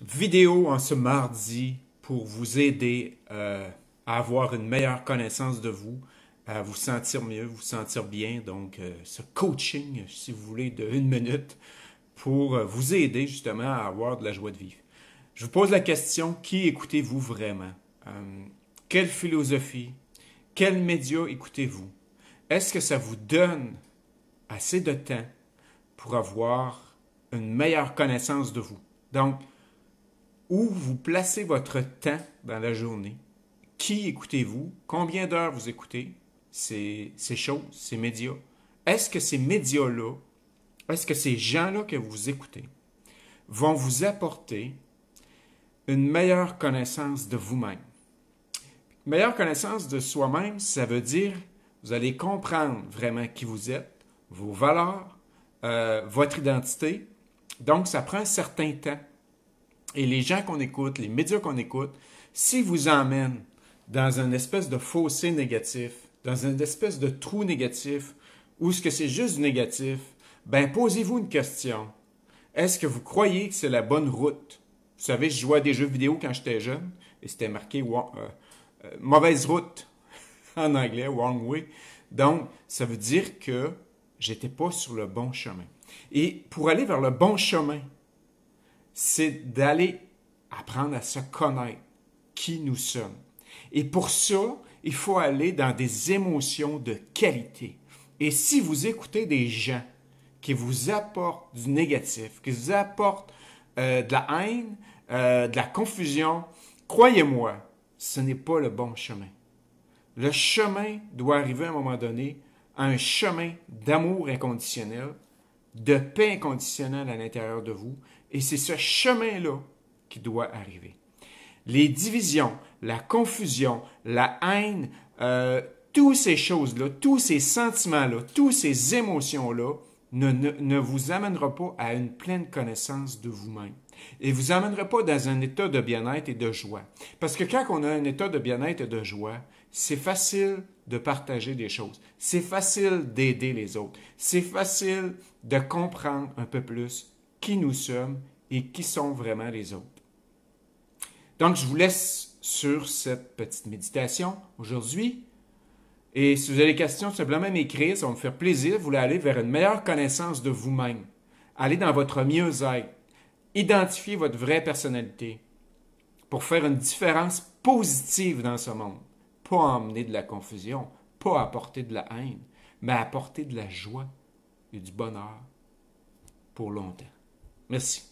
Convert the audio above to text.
Vidéo en ce mardi pour vous aider à avoir une meilleure connaissance de vous, à vous sentir mieux, vous sentir bien. Donc, ce coaching, si vous voulez, de 1 minute pour vous aider justement à avoir de la joie de vivre. Je vous pose la question, qui écoutez-vous vraiment? Quelle philosophie? Quels médias écoutez-vous? Est-ce que ça vous donne assez de temps pour avoir une meilleure connaissance de vous? Donc, où vous placez votre temps dans la journée? Qui écoutez-vous? Combien d'heures vous écoutez ces choses, ces médias? Est-ce que ces médias-là, est-ce que ces gens-là que vous écoutez vont vous apporter une meilleure connaissance de vous-même? Une meilleure connaissance de soi-même, ça veut dire vous allez comprendre vraiment qui vous êtes, vos valeurs, votre identité. Donc, ça prend un certain temps. Et les gens qu'on écoute, les médias qu'on écoute, s'ils vous emmènent dans une espèce de fossé négatif, dans une espèce de trou négatif, ou ce que c'est juste du négatif, ben posez-vous une question. Est-ce que vous croyez que c'est la bonne route? Vous savez, je jouais à des jeux vidéo quand j'étais jeune, et c'était marqué mauvaise route en anglais, wrong way. Donc, ça veut dire que j'étais pas sur le bon chemin. Et pour aller vers le bon chemin, c'est d'aller apprendre à se connaître, qui nous sommes. Et pour ça, il faut aller dans des émotions de qualité. Et si vous écoutez des gens qui vous apportent du négatif, qui vous apportent de la haine, de la confusion, croyez-moi, ce n'est pas le bon chemin. Le chemin doit arriver à un moment donné à un chemin d'amour inconditionnel, de paix inconditionnelle à l'intérieur de vous, et c'est ce chemin-là qui doit arriver. Les divisions, la confusion, la haine, toutes ces choses-là, tous ces sentiments-là, toutes ces émotions-là ne vous amèneront pas à une pleine connaissance de vous-même. Et vous amèneront pas dans un état de bien-être et de joie. Parce que quand on a un état de bien-être et de joie, c'est facile de partager des choses. C'est facile d'aider les autres. C'est facile de comprendre un peu plus qui nous sommes et qui sont vraiment les autres. Donc, je vous laisse sur cette petite méditation aujourd'hui. Et si vous avez des questions, simplement m'écrire, ça va me faire plaisir. Vous voulez aller vers une meilleure connaissance de vous-même. Allez dans votre mieux-être. Identifiez votre vraie personnalité pour faire une différence positive dans ce monde. Pas amener de la confusion, pas apporter de la haine, mais apporter de la joie et du bonheur pour longtemps. Merci.